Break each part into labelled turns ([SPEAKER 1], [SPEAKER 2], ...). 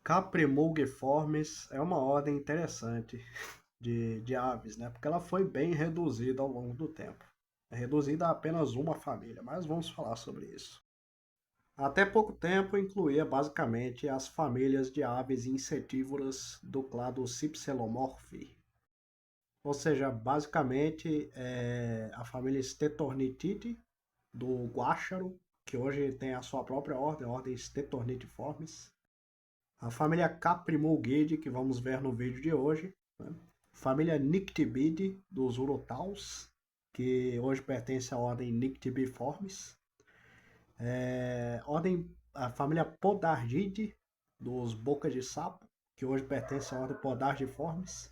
[SPEAKER 1] Caprimulgiformes é uma ordem interessante de aves, né? Porque ela foi bem reduzida ao longo do tempo. É reduzida a apenas uma família, mas vamos falar sobre isso. Até pouco tempo incluía basicamente as famílias de aves insetívoras do clado Cypselomorphae, ou seja, basicamente a família Stetornithidae do guáxaro, que hoje tem a sua própria ordem, a ordem Stetornithiformes. A família Caprimulgidae, que vamos ver no vídeo de hoje. Né? Família Nyctibidae, dos urotaus, que hoje pertence à ordem Nyctibiformes. A família Podargidae, dos boca de sapo, que hoje pertence à ordem Podargiformes.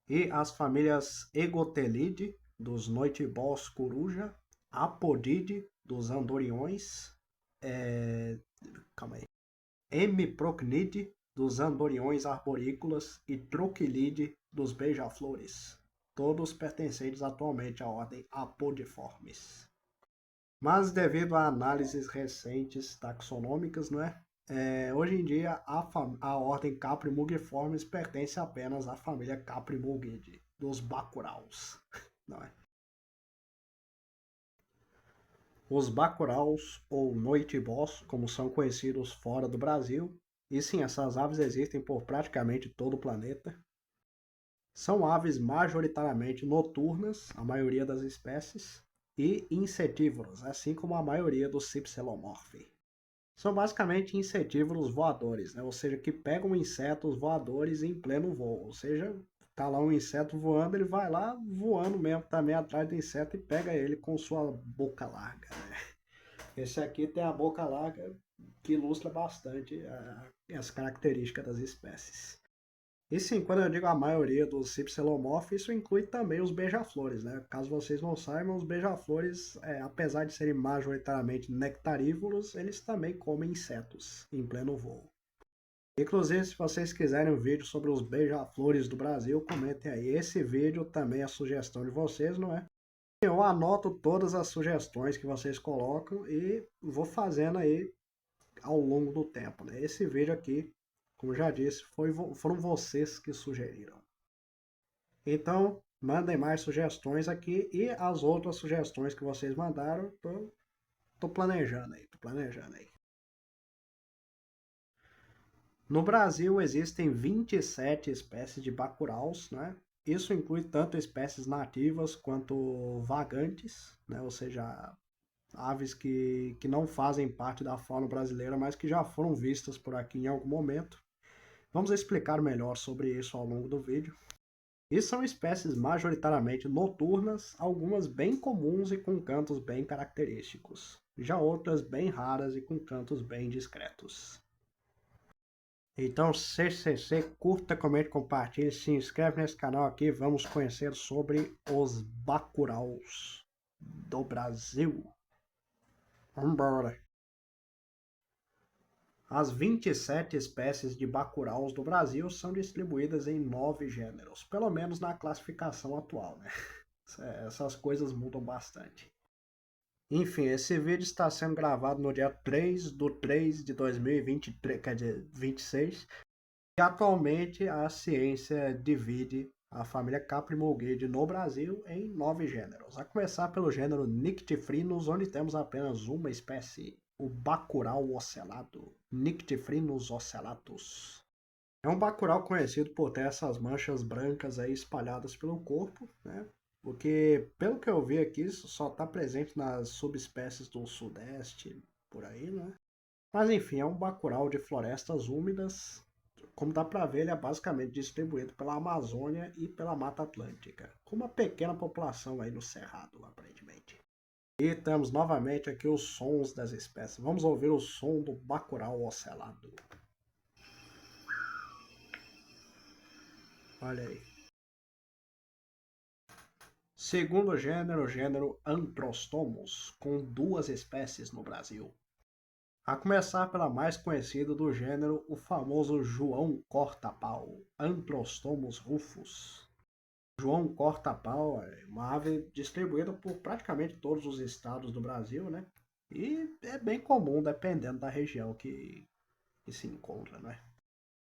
[SPEAKER 1] E as famílias Egotelidae, dos noitibós coruja. Apodidae, dos andoriões. Calma aí. Hemiprocnidae, dos andoriões arborícolas, e Trochilidae, dos beija-flores, todos pertencentes atualmente à ordem Apodiformes. Mas devido a análises recentes taxonômicas, hoje em dia a ordem Caprimulgiformes pertence apenas à família Caprimulgidae, dos bacuraus. Não é? Os bacuraus, ou noitibós, como são conhecidos fora do Brasil, e sim, essas aves existem por praticamente todo o planeta. São aves majoritariamente noturnas, a maioria das espécies, e insetívoras, assim como a maioria dos Cypselomorphae. São basicamente insetívoros voadores, ou seja, que pegam insetos voadores em pleno voo. Ou seja, tá lá um inseto voando, ele vai lá voando mesmo também atrás do inseto e pega ele com sua boca larga. Esse aqui tem a boca larga, que ilustra bastante as características das espécies. E sim, quando eu digo a maioria dos Cypselomorphae, isso inclui também os beija-flores, né? Caso vocês não saibam, os beija-flores, apesar de serem majoritariamente nectarívoros, eles também comem insetos em pleno voo. Inclusive, se vocês quiserem um vídeo sobre os beija-flores do Brasil, comentem aí. Esse vídeo também é sugestão de vocês, não é? Eu anoto todas as sugestões que vocês colocam e vou fazendo aí ao longo do tempo, né? Esse vídeo aqui, como já disse, foram vocês que sugeriram. Então, mandem mais sugestões aqui e as outras sugestões que vocês mandaram, tô planejando aí. No Brasil existem 27 espécies de bacuraus, né? Isso inclui tanto espécies nativas quanto vagantes, né? Ou seja, aves que não fazem parte da fauna brasileira, mas que já foram vistas por aqui em algum momento. Vamos explicar melhor sobre isso ao longo do vídeo. E são espécies majoritariamente noturnas, algumas bem comuns e com cantos bem característicos, já outras bem raras e com cantos bem discretos. Então, CCC, curta, comente, compartilhe, se inscreve nesse canal aqui, vamos conhecer sobre os bacuraus do Brasil. Vambora! As 27 espécies de bacuraus do Brasil são distribuídas em 9 gêneros, pelo menos na classificação atual, né? Essas coisas mudam bastante. Enfim, esse vídeo está sendo gravado no dia 3/3/2023, quer dizer, 26, e atualmente a ciência divide a família Caprimulgidae no Brasil em 9 gêneros, a começar pelo gênero Nyctiphrynus, onde temos apenas uma espécie, o bacurau ocelado, Nyctiphrynus ocellatus. É um bacurau conhecido por ter essas manchas brancas aí espalhadas pelo corpo, né? Porque, pelo que eu vi aqui, isso só está presente nas subespécies do sudeste, por aí, né? Mas enfim, é um bacurau de florestas úmidas. Como dá para ver, ele é basicamente distribuído pela Amazônia e pela Mata Atlântica, com uma pequena população aí no Cerrado, aparentemente. E temos novamente aqui os sons das espécies. Vamos ouvir o som do bacurau ocelado. Olha aí. Segundo gênero, o gênero Antrostomus, com 2 espécies no Brasil. A começar pela mais conhecida do gênero, o famoso João Corta-Pau, Antrostomus rufus. João Corta-Pau é uma ave distribuída por praticamente todos os estados do Brasil, né? E é bem comum dependendo da região que se encontra, né?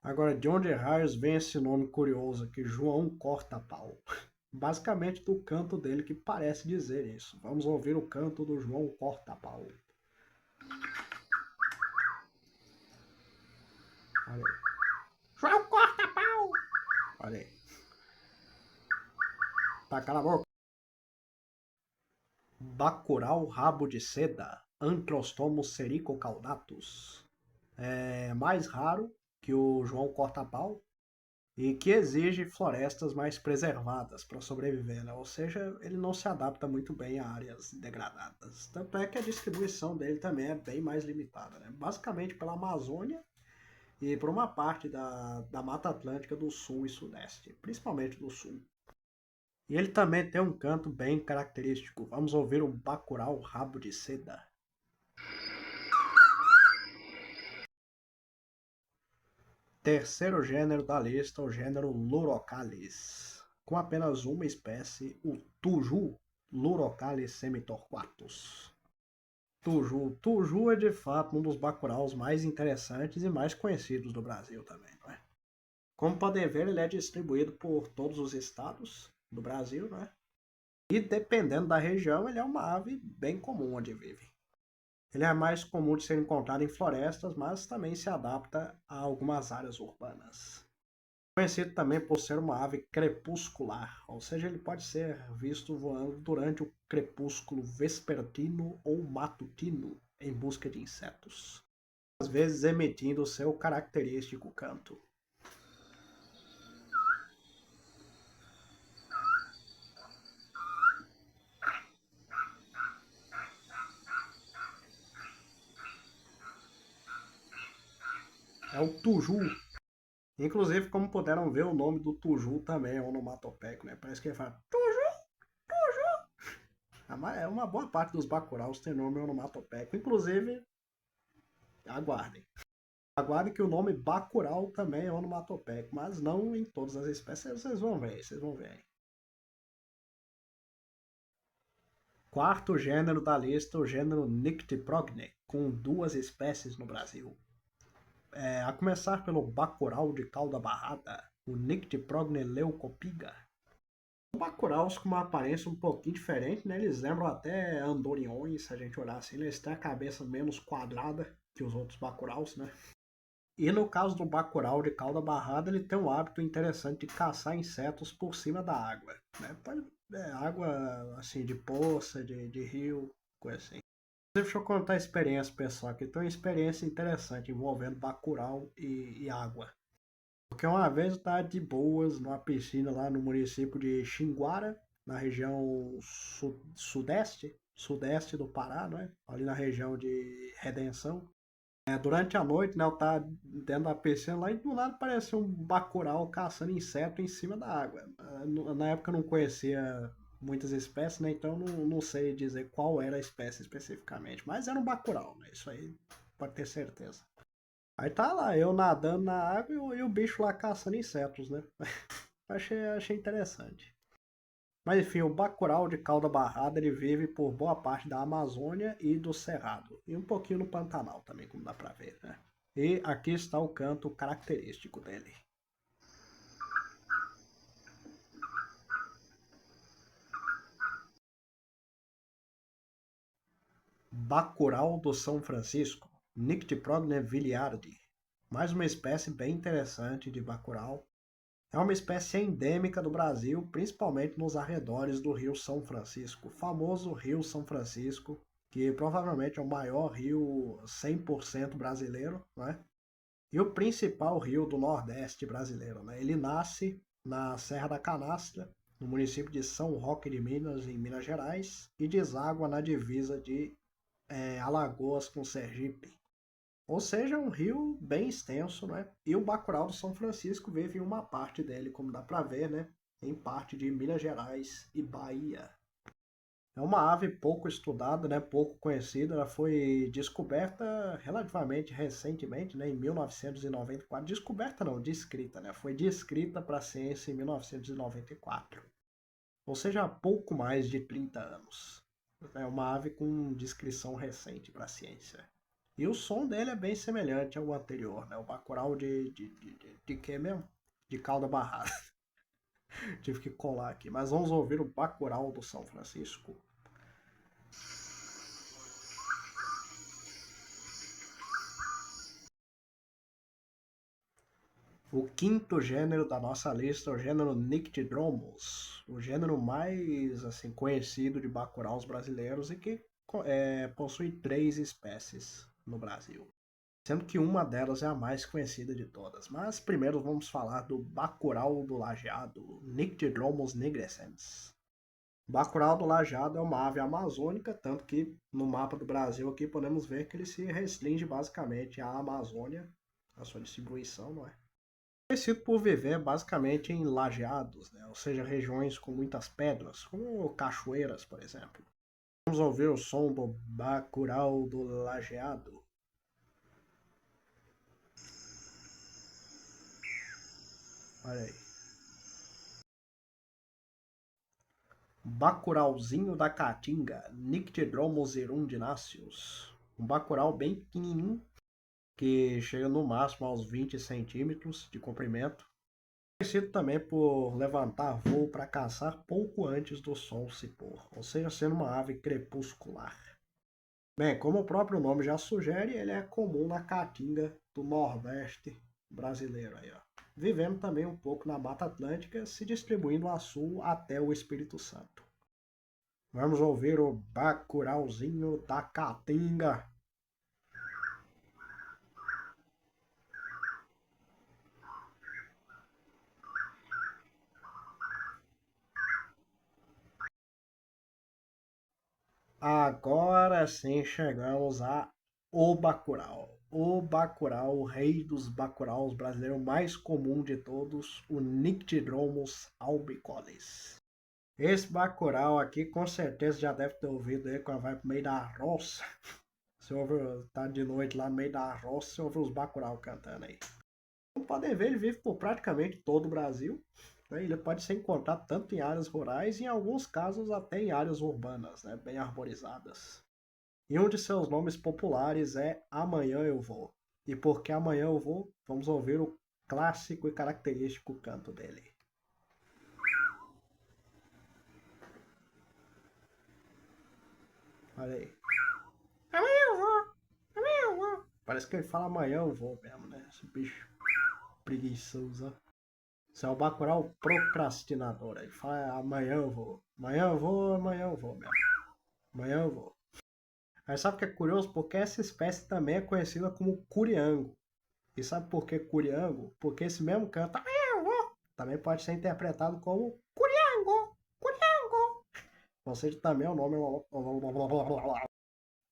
[SPEAKER 1] Agora, de onde raios vem esse nome curioso aqui, João Corta-Pau? Basicamente do canto dele que parece dizer isso. Vamos ouvir o canto do João Corta-Pau. Olha aí. João Corta-Pau! Olha aí. Tá, cala a boca. Bacurau rabo de seda, Antrostomus sericocaudatus. É mais raro que o João Corta-Pau e que exige florestas mais preservadas para sobreviver, né? Ou seja, ele não se adapta muito bem a áreas degradadas. Tanto é que a distribuição dele também é bem mais limitada, né? Basicamente pela Amazônia e por uma parte da Mata Atlântica do Sul e Sudeste, principalmente do Sul. E ele também tem um canto bem característico. Vamos ouvir o bacurau rabo de seda. Terceiro gênero da lista, o gênero Lurocalis, com apenas uma espécie, o tuju, Lurocalis semitorquatus. Tuju é de fato um dos bacuraus mais interessantes e mais conhecidos do Brasil também, não é? Como podem ver, ele é distribuído por todos os estados do Brasil, não é? E dependendo da região, ele é uma ave bem comum onde vive. Ele é mais comum de ser encontrado em florestas, mas também se adapta a algumas áreas urbanas. Conhecido também por ser uma ave crepuscular, ou seja, ele pode ser visto voando durante o crepúsculo vespertino ou matutino em busca de insetos, às vezes emitindo seu característico canto. É o tuju. Inclusive, como puderam ver, o nome do tuju também é onomatopeico, né? Parece que ele fala tuju, tuju. É uma boa parte dos bacuraus tem nome onomatopeico. Inclusive, aguardem. Aguardem que o nome bacural também é onomatopeico, mas não em todas as espécies. Vocês vão ver, vocês vão ver. Quarto gênero da lista, o gênero Nyctiprogne, com duas espécies no Brasil. A começar pelo bacural de cauda barrada, o Nyctiprogne leucopiga. Bacuraus com uma aparência um pouquinho diferente, né? Eles lembram até andorinhões, se a gente olhar assim, eles têm a cabeça menos quadrada que os outros bacuraus, né? E no caso do bacurau de cauda barrada, ele tem um hábito interessante de caçar insetos por cima da água, né? Água assim de poça, de rio, coisa assim. Deixa eu contar a experiência, pessoal, que tem uma experiência interessante envolvendo bacurau e água. Porque uma vez eu estava de boas numa piscina lá no município de Xinguara, na região sudeste do Pará, não é? Ali na região de Redenção. Durante a noite, né, eu estava dentro da piscina lá e do lado parecia um bacurau caçando inseto em cima da água. Na época eu não conhecia muitas espécies, né, então não sei dizer qual era a espécie especificamente, mas era um bacurau, né, isso aí pode ter certeza. Aí tá lá, eu nadando na água e o bicho lá caçando insetos, né? Achei interessante. Mas enfim, o bacurau de cauda barrada ele vive por boa parte da Amazônia e do Cerrado. E um pouquinho no Pantanal também, como dá pra ver, né? E aqui está o canto característico dele. Bacurau do São Francisco, Nyctiprogne villiardi. Mais uma espécie bem interessante de bacurau. É uma espécie endêmica do Brasil, principalmente nos arredores do Rio São Francisco, o famoso Rio São Francisco, que provavelmente é o maior rio 100% brasileiro, né? E o principal rio do Nordeste brasileiro, né? Ele nasce na Serra da Canastra, no município de São Roque de Minas, em Minas Gerais, e deságua na divisa de Alagoas com Sergipe. Ou seja, é um rio bem extenso, né? E o bacurau do São Francisco vive em uma parte dele, como dá para ver, né? Em parte de Minas Gerais e Bahia. É uma ave pouco estudada, né? Pouco conhecida. Ela foi descoberta relativamente recentemente, né? Em 1994. Descoberta não, descrita, né? Foi descrita para a ciência em 1994. Ou seja, há pouco mais de 30 anos. É uma ave com descrição recente para a ciência. E o som dele é bem semelhante ao anterior, né? O Bacurau de quê mesmo? De cauda barrada. Tive que colar aqui. Mas vamos ouvir o Bacurau do São Francisco. O quinto gênero da nossa lista é o gênero Nyctidromus, o gênero mais assim conhecido de bacuraus brasileiros e que possui 3 espécies no Brasil, sendo que uma delas é a mais conhecida de todas. Mas primeiro vamos falar do bacurau do Lajeado, Nyctidromus nigrescens. O bacurau do Lajeado é uma ave amazônica, tanto que no mapa do Brasil aqui podemos ver que ele se restringe basicamente à Amazônia, a sua distribuição, não é? Conhecido por viver basicamente em lajeados, né? Ou seja, regiões com muitas pedras, como cachoeiras, por exemplo. Vamos ouvir o som do bacurau do lajeado. Olha aí. Bacurauzinho da Caatinga, Nyctidromus hirundinaceus. Um bacurau bem pequenininho, que chega no máximo aos 20 centímetros de comprimento. Conhecido também por levantar voo para caçar pouco antes do sol se pôr, ou seja, sendo uma ave crepuscular. Bem, como o próprio nome já sugere, ele é comum na caatinga do Nordeste brasileiro aí, ó. Vivendo também um pouco na Mata Atlântica, se distribuindo a sul até o Espírito Santo. Vamos ouvir o bacurauzinho da Caatinga. Agora sim chegamos a o bacurau. O bacurau, o rei dos bacuraus brasileiro mais comum de todos, o Nyctidromus albicollis. Esse bacurau aqui com certeza já deve ter ouvido aí quando vai pro meio da roça. Você ouve, tá de noite lá no meio da roça, você ouve os bacurau cantando aí. Como podem ver, ele vive por praticamente todo o Brasil. Né? Ele pode ser encontrado tanto em áreas rurais e em alguns casos até em áreas urbanas, né? Bem arborizadas. E um de seus nomes populares é Amanhã Eu Vou. E porque Amanhã Eu Vou, vamos ouvir o clássico e característico canto dele. Olha aí. Amanhã eu vou, amanhã eu vou. Parece que ele fala amanhã eu vou mesmo, né? Esse bicho preguiçoso. Isso é o Bacurau procrastinador. Ele fala amanhã eu vou, amanhã eu vou, amanhã eu vou mesmo. Amanhã eu vou. Aí sabe o que é curioso? Porque essa espécie também é conhecida como curiango. E sabe por que curiango? Porque esse mesmo canto também pode ser interpretado como curiango, curiango. Ou seja, também é um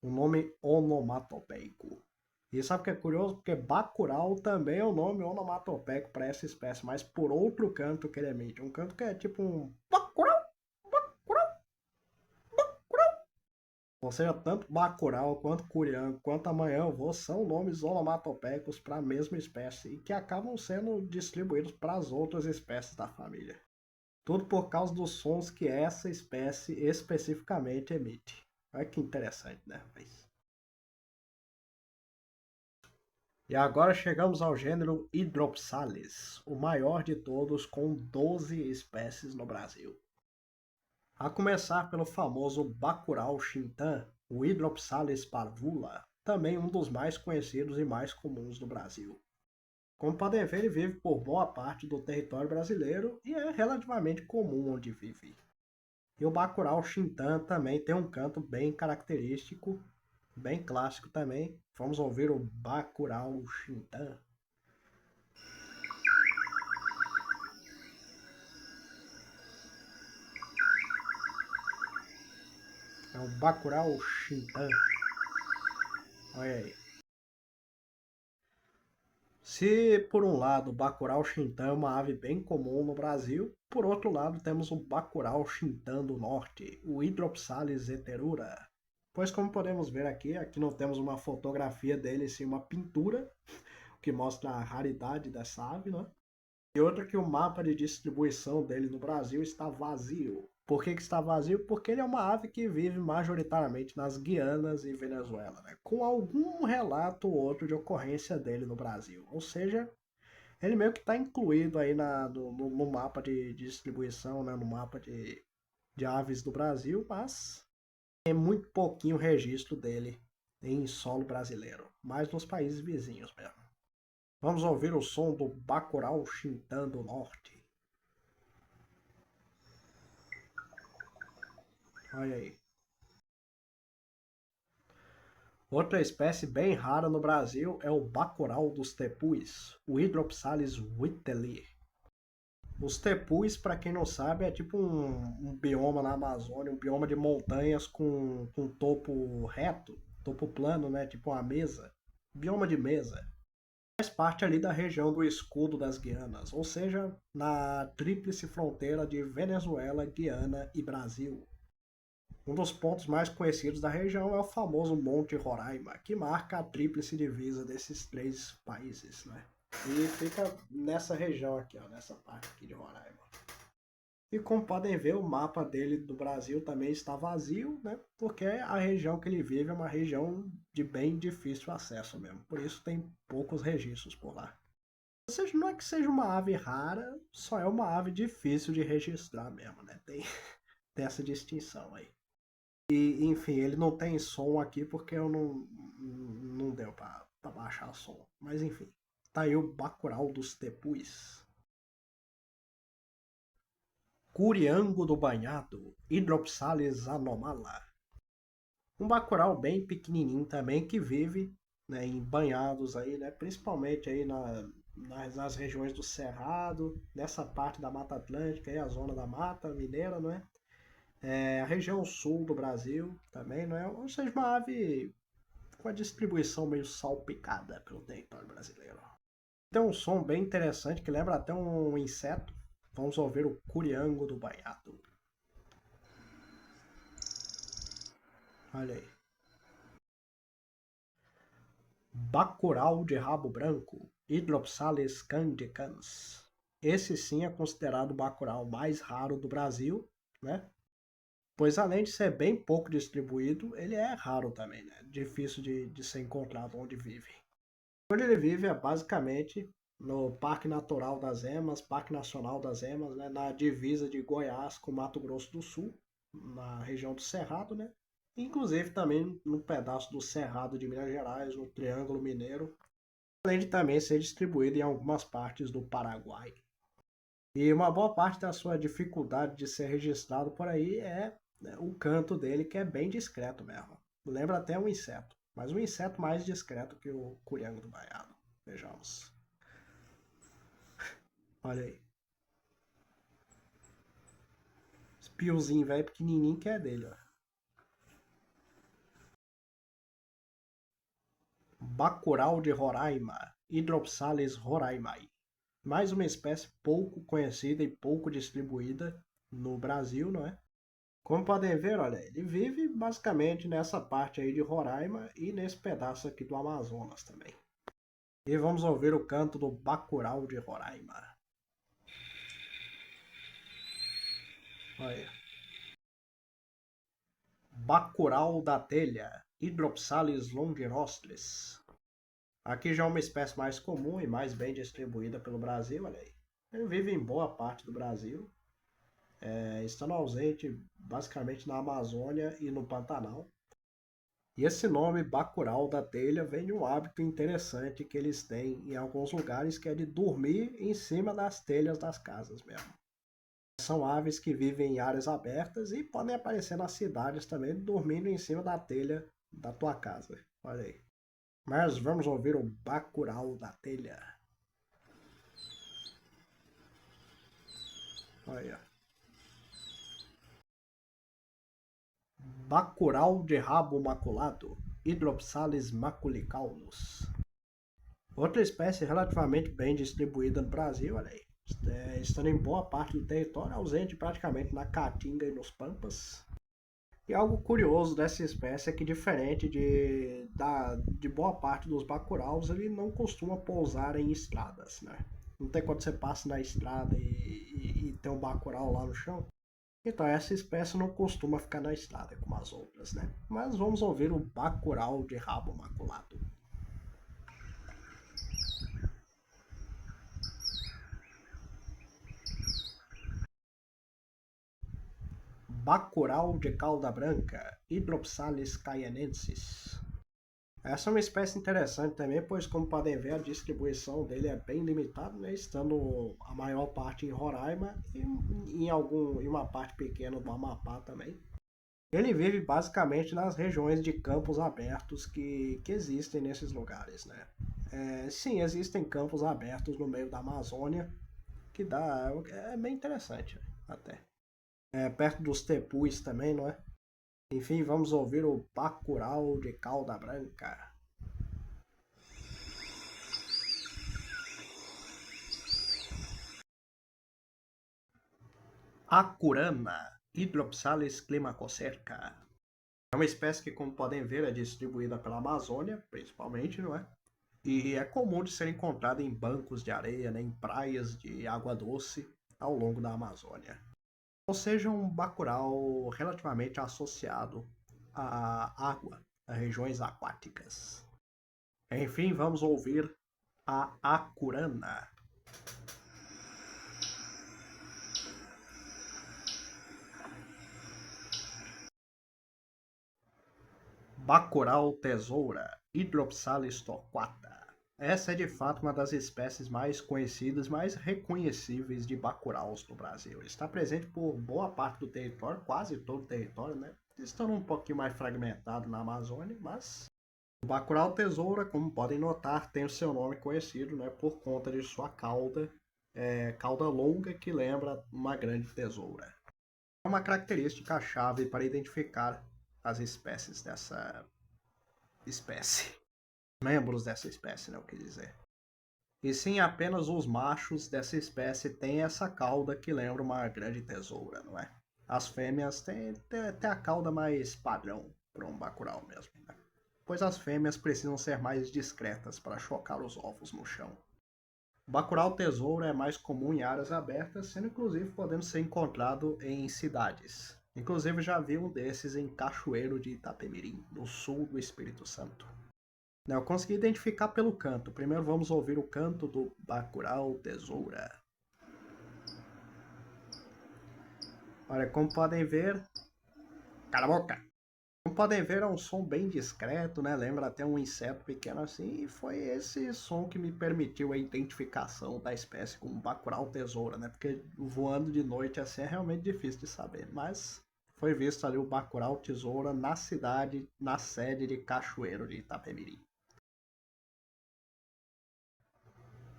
[SPEAKER 1] nome onomatopeico. E sabe o que é curioso? Porque bacurau também é um nome onomatopeico para essa espécie, mas por outro canto que ele emite. Um canto que é tipo um bacurau, bacurau, bacurau. Ou seja, tanto bacurau quanto curiango quanto amanhã eu vou são nomes onomatopeicos para a mesma espécie e que acabam sendo distribuídos para as outras espécies da família. Tudo por causa dos sons que essa espécie especificamente emite. Olha que interessante, né? E agora chegamos ao gênero Hydropsalis, o maior de todos, com 12 espécies no Brasil. A começar pelo famoso bacurau xintã, o Hydropsalis parvula, também um dos mais conhecidos e mais comuns do Brasil. Como podem ver, ele vive por boa parte do território brasileiro e é relativamente comum onde vive. E o bacurau xintã também tem um canto bem característico, bem clássico também. Vamos ouvir o bacurau xintã. É o Bacurau Xintã. Olha aí. Se por um lado o Bacurau Xintã é uma ave bem comum no Brasil, por outro lado temos o Bacurau Xintã do Norte, o Hydropsalis heterura. Pois como podemos ver aqui não temos uma fotografia dele, sim uma pintura, que mostra a raridade dessa ave, né? E outra que o mapa de distribuição dele no Brasil está vazio. Por que está vazio? Porque ele é uma ave que vive majoritariamente nas Guianas e Venezuela, né? Com algum relato ou outro de ocorrência dele no Brasil. Ou seja, ele meio que está incluído aí no mapa de distribuição, né? No mapa de aves do Brasil, mas tem muito pouquinho registro dele em solo brasileiro, mais nos países vizinhos mesmo. Vamos ouvir o som do bacurau chintando do norte. Olha aí. Outra espécie bem rara no Brasil é o bacurau dos tepus, o Hydropsalis whitteli. Os tepus, para quem não sabe, é tipo um bioma na Amazônia, um bioma de montanhas com topo reto, topo plano, né? Tipo uma mesa. Bioma de mesa. Faz parte ali da região do escudo das Guianas, ou seja, na tríplice fronteira de Venezuela, Guiana e Brasil. Um dos pontos mais conhecidos da região é o famoso Monte Roraima, que marca a tríplice divisa desses três países, né? E fica nessa região aqui, ó, nessa parte aqui de Roraima. E como podem ver, o mapa dele do Brasil também está vazio, né? Porque a região que ele vive é uma região de bem difícil acesso mesmo. Por isso tem poucos registros por lá. Ou seja, não é que seja uma ave rara, só é uma ave difícil de registrar mesmo, né? Tem essa distinção aí. E, enfim, ele não tem som aqui porque eu não deu pra baixar som. Mas enfim, tá aí o bacurau dos tepus. Curiango do banhado, Hydropsalis anomala. Um bacurau bem pequenininho também que vive, né, em banhados aí, né, principalmente aí nas regiões do Cerrado, nessa parte da Mata Atlântica, aí, a zona da Mata Mineira, não é? A região sul do Brasil também, não é? Ou seja, uma ave com a distribuição meio salpicada pelo território brasileiro. Tem um som bem interessante que lembra até um inseto. Vamos ouvir o curiango do banhado. Olha aí. Bacurau de rabo branco, Hydropsalis candicans. Esse sim é considerado o bacurau mais raro do Brasil, né? Pois além de ser bem pouco distribuído, ele é raro também, né? Difícil de ser encontrado onde vive. Onde ele vive é basicamente no Parque Natural das Emas, Parque Nacional das Emas, né? Na divisa de Goiás com Mato Grosso do Sul, na região do Cerrado, né? Inclusive também no pedaço do Cerrado de Minas Gerais, no Triângulo Mineiro, além de também ser distribuído em algumas partes do Paraguai. E uma boa parte da sua dificuldade de ser registrado por aí é, né, o canto dele, que é bem discreto mesmo. Lembra até um inseto, mas um inseto mais discreto que o curiango do baiano. Vejamos. Olha aí. Esse piozinho velho pequenininho que é dele, ó. Bacurau de Roraima, Hydropsalis roraimai. Mais uma espécie pouco conhecida e pouco distribuída no Brasil, não é? Como podem ver, olha, ele vive basicamente nessa parte aí de Roraima e nesse pedaço aqui do Amazonas também. E vamos ouvir o canto do bacurau de Roraima. Olha. Bacurau da telha, Hydropsalis longirostris. Aqui já é uma espécie mais comum e mais bem distribuída pelo Brasil, olha aí. Ele vive em boa parte do Brasil, estando ausente basicamente na Amazônia e no Pantanal. E esse nome Bacurau da telha vem de um hábito interessante que eles têm em alguns lugares, que é de dormir em cima das telhas das casas mesmo. São aves que vivem em áreas abertas e podem aparecer nas cidades também, dormindo em cima da telha da tua casa. Olha aí. Mas vamos ouvir o bacurau da telha. Olha. Bacurau de rabo maculado, Hydropsalis maculicaulus. Outra espécie relativamente bem distribuída no Brasil, olha aí. Estando em boa parte do território, ausente praticamente na Caatinga e nos Pampas. E algo curioso dessa espécie é que, diferente de boa parte dos bacuraus, ele não costuma pousar em estradas, né? Não tem quando você passa na estrada e tem um bacurau lá no chão. Então, essa espécie não costuma ficar na estrada como as outras, né? Mas vamos ouvir o bacurau de rabo maculado. Bacurau de cauda branca, Hydropsalis caienensis. Essa é uma espécie interessante também, pois como podem ver a distribuição dele é bem limitada, né? Estando a maior parte em Roraima e em uma parte pequena do Amapá também. Ele vive basicamente nas regiões de campos abertos que existem nesses lugares, né? Sim, existem campos abertos no meio da Amazônia, que é bem interessante até. Perto dos tepus também, não é? Enfim, vamos ouvir o bacurau de cauda branca. Acurana, Hydropsalis climacocerca. É uma espécie que, como podem ver, é distribuída pela Amazônia, principalmente, não é? E é comum de ser encontrada em bancos de areia, né, em praias de água doce ao longo da Amazônia. Ou seja, um bacurau relativamente associado à água, a regiões aquáticas. Enfim, vamos ouvir a acurana. Bacurau tesoura, Hydropsalis torquata. Essa é de fato uma das espécies mais conhecidas, mais reconhecíveis de bacuraus no Brasil. Está presente por boa parte do território, quase todo o território, né? Estando um pouquinho mais fragmentado na Amazônia, mas o bacurau tesoura, como podem notar, tem o seu nome conhecido, né, por conta de sua cauda, cauda longa que lembra uma grande tesoura. É uma característica chave para identificar as espécies dessa espécie. Membros dessa espécie, né, eu quis dizer. E sim, apenas os machos dessa espécie têm essa cauda que lembra uma grande tesoura, não é? As fêmeas têm a cauda mais padrão para um bacurau mesmo, né? Pois as fêmeas precisam ser mais discretas para chocar os ovos no chão. O bacurau tesoura é mais comum em áreas abertas, sendo inclusive podendo ser encontrado em cidades. Inclusive já vi um desses em Cachoeiro de Itapemirim, no sul do Espírito Santo. Eu consegui identificar pelo canto. Primeiro vamos ouvir o canto do bacurau tesoura. Olha, como podem ver... Cala a boca! Como podem ver, é um som bem discreto, né? Lembra até um inseto pequeno assim. E foi esse som que me permitiu a identificação da espécie como bacurau tesoura, né? Porque voando de noite assim é realmente difícil de saber. Mas foi visto ali o bacurau tesoura na cidade, na sede de Cachoeiro de Itapemirim.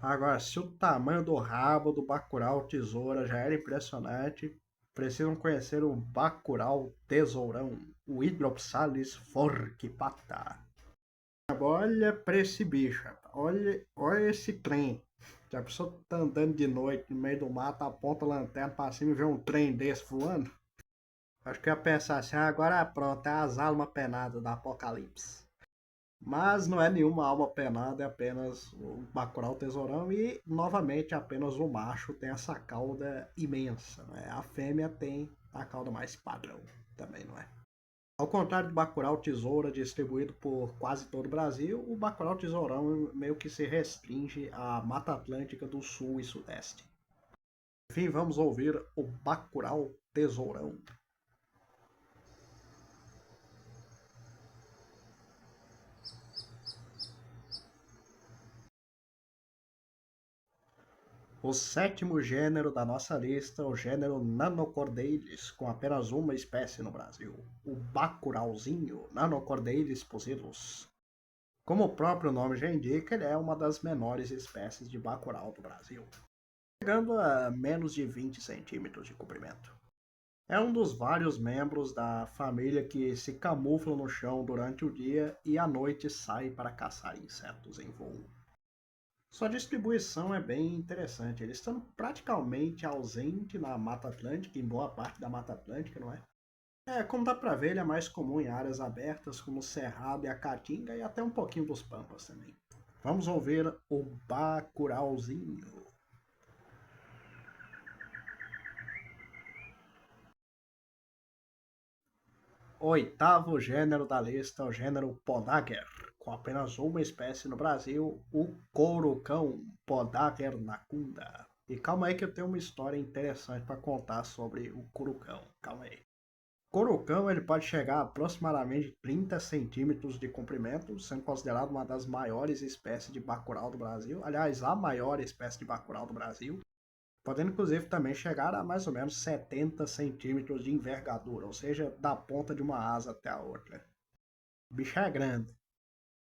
[SPEAKER 1] Agora, se o tamanho do rabo do bacurau tesoura já era impressionante, precisam conhecer o bacurau tesourão, o Hydropsalis forquipata. Olha pra esse bicho, olha esse trem. Já a pessoa tá andando de noite no meio do mato, aponta a lanterna pra cima e vê um trem desse voando? Acho que ia pensar assim, agora pronto, é as almas penadas do apocalipse. Mas não é nenhuma alma penada, é apenas o Bacurau Tesourão e, novamente, apenas o macho tem essa cauda imensa. Né? A fêmea tem a cauda mais padrão também, não é? Ao contrário do Bacurau Tesoura, distribuído por quase todo o Brasil, o Bacurau Tesourão meio que se restringe à Mata Atlântica do Sul e Sudeste. Enfim, vamos ouvir o Bacurau Tesourão. O sétimo gênero da nossa lista é o gênero Nanocordeides, com apenas uma espécie no Brasil, o bacurauzinho Nanocordeides pusillus. Como o próprio nome já indica, ele é uma das menores espécies de bacurau do Brasil, chegando a menos de 20 centímetros de comprimento. É um dos vários membros da família que se camuflam no chão durante o dia e à noite sai para caçar insetos em voo. Sua distribuição é bem interessante. Eles estão praticamente ausente na Mata Atlântica, em boa parte da Mata Atlântica, não é? Como dá pra ver, ele é mais comum em áreas abertas como o Cerrado e a Caatinga e até um pouquinho dos Pampas também. Vamos ouvir o bacurauzinho. Oitavo gênero da lista, o gênero Podager, com apenas uma espécie no Brasil, o corucão Podager nacunda. E calma aí que eu tenho uma história interessante para contar sobre o corucão. Calma aí. O corucão ele pode chegar a aproximadamente 30 centímetros de comprimento, sendo considerado uma das maiores espécies de bacurau do Brasil. Aliás, a maior espécie de bacurau do Brasil. Podendo inclusive também chegar a mais ou menos 70 centímetros de envergadura, ou seja, da ponta de uma asa até a outra. O bicho é grande.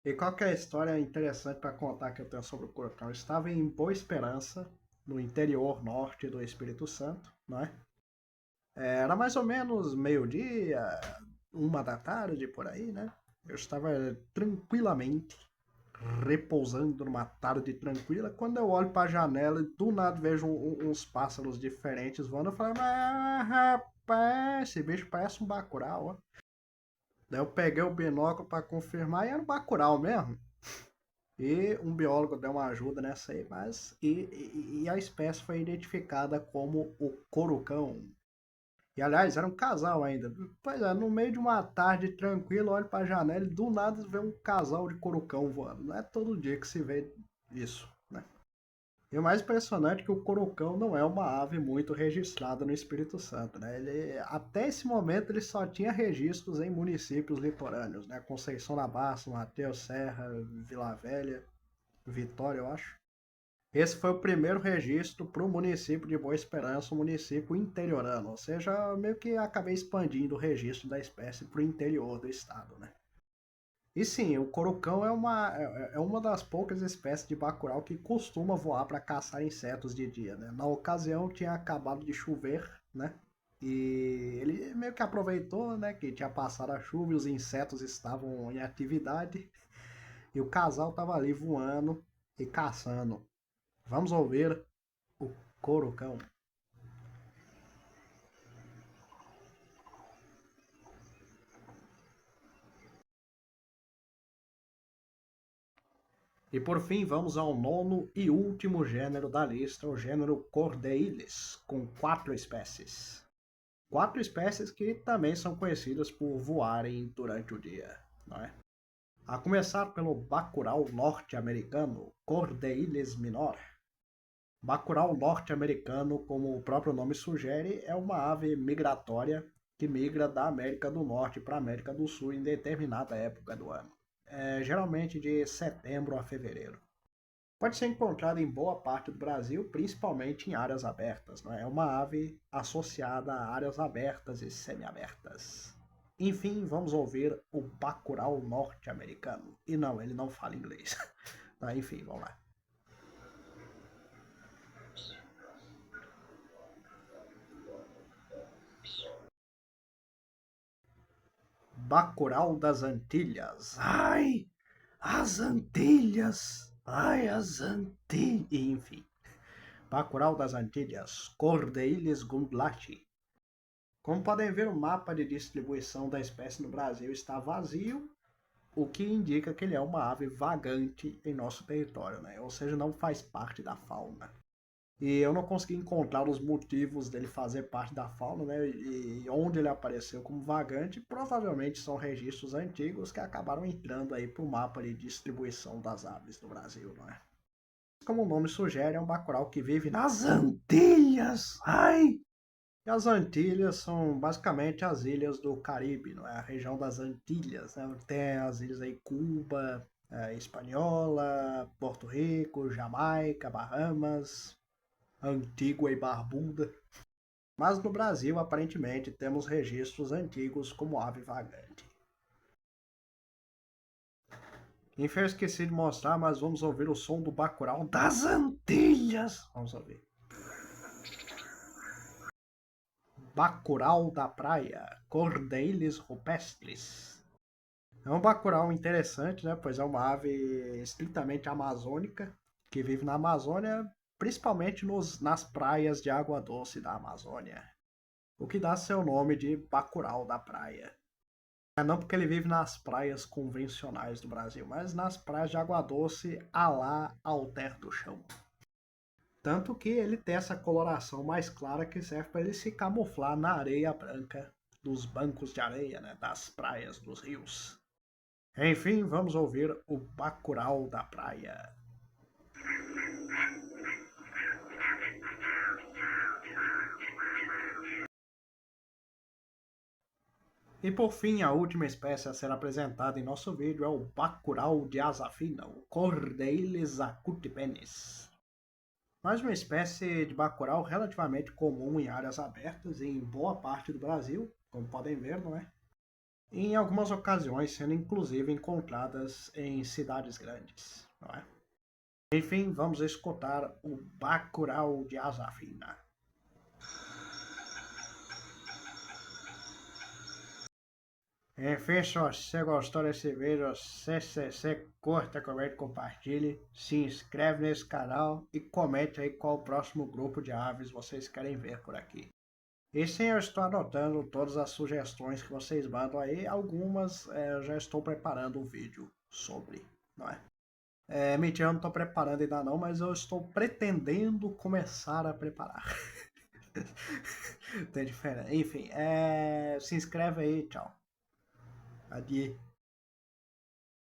[SPEAKER 1] E qual que é a história interessante para contar que eu tenho sobre o Corcão? Eu estava em Boa Esperança, no interior norte do Espírito Santo, não é? Era mais ou menos meio-dia, 1 da tarde, por aí, né? Eu estava tranquilamente repousando numa tarde tranquila. Quando eu olho para a janela e do nada vejo uns pássaros diferentes voando, eu falo, mas rapaz, esse bicho parece um bacurau, ó. Daí eu peguei o binóculo para confirmar e era um bacurau mesmo. E um biólogo deu uma ajuda nessa aí, mas e a espécie foi identificada como o corucão. E aliás, era um casal ainda. Pois é, no meio de uma tarde tranquila, olho para a janela e do nada vê um casal de corucão voando. Não é todo dia que se vê isso, né? E o mais impressionante é que o corucão não é uma ave muito registrada no Espírito Santo, né? Até esse momento ele só tinha registros em municípios litorâneos, né? Conceição da Barça, Mateus, Serra, Vila Velha, Vitória, eu acho. Esse foi o primeiro registro para o município de Boa Esperança, um município interiorano, ou seja, meio que acabei expandindo o registro da espécie para o interior do estado, né? E sim, o corucão é uma das poucas espécies de bacurau que costuma voar para caçar insetos de dia, né? Na ocasião tinha acabado de chover, né? E ele meio que aproveitou, né, que tinha passado a chuva e os insetos estavam em atividade e o casal estava ali voando e caçando. Vamos ouvir o corucão. E por fim, vamos ao nono e último gênero da lista, o gênero Cordeilis, com 4 espécies. 4 espécies que também são conhecidas por voarem durante o dia, não é? A começar pelo bacurau norte-americano, Cordeilis minor. Bacurau norte-americano, como o próprio nome sugere, é uma ave migratória que migra da América do Norte para a América do Sul em determinada época do ano, geralmente de setembro a fevereiro. Pode ser encontrada em boa parte do Brasil, principalmente em áreas abertas. Não é? É uma ave associada a áreas abertas e semiabertas. Enfim, vamos ouvir o bacurau norte-americano. E não, ele não fala inglês. Tá, enfim, vamos lá. Bacurau das Antilhas. Ai, as Antilhas! Ai, as Antilhas! Enfim. Bacurau das Antilhas, Cordeilis gundlati. Como podem ver, o mapa de distribuição da espécie no Brasil está vazio, o que indica que ele é uma ave vagante em nosso território, né? Ou seja, não faz parte da fauna. E eu não consegui encontrar os motivos dele fazer parte da fauna, né? E onde ele apareceu como vagante, provavelmente são registros antigos que acabaram entrando aí para o mapa de distribuição das aves do Brasil, não é? Como o nome sugere, é um bacurau que vive nas Antilhas. Ai! E as Antilhas são basicamente as ilhas do Caribe, não é? A região das Antilhas, né? Tem as ilhas aí Cuba, Hispaniola, Porto Rico, Jamaica, Bahamas, Antigua e Barbuda. Mas no Brasil, aparentemente, temos registros antigos como ave vagante. Enfim, eu esqueci de mostrar, mas vamos ouvir o som do bacurau das Antilhas. Vamos ouvir. Bacurau da praia, Cordeilis rupestris. É um bacurau interessante, né? Pois é uma ave estritamente amazônica que vive na Amazônia, principalmente nas praias de água doce da Amazônia, o que dá seu nome de bacurau da praia. Não porque ele vive nas praias convencionais do Brasil, mas nas praias de água doce a lá Alter do Chão. Tanto que ele tem essa coloração mais clara que serve para ele se camuflar na areia branca dos bancos de areia, né, das praias, dos rios. Enfim, vamos ouvir o Bacurau da praia. E por fim, a última espécie a ser apresentada em nosso vídeo é o bacurau de asa fina, o Cordeilles acutipenis. Mais uma espécie de bacurau relativamente comum em áreas abertas em boa parte do Brasil, como podem ver, não é? E em algumas ocasiões sendo inclusive encontradas em cidades grandes, não é? Enfim, vamos escutar o bacurau de asa fina. Enfim, se você gostou desse vídeo, você curta, comente, compartilhe, se inscreve nesse canal e comente aí qual o próximo grupo de aves vocês querem ver por aqui. E sim, eu estou anotando todas as sugestões que vocês mandam aí, algumas eu já estou preparando um vídeo sobre, não é? Mentira, eu não estou preparando ainda não, mas eu estou pretendendo começar a preparar. Tem diferença. Enfim, se inscreve aí, tchau. Adieu.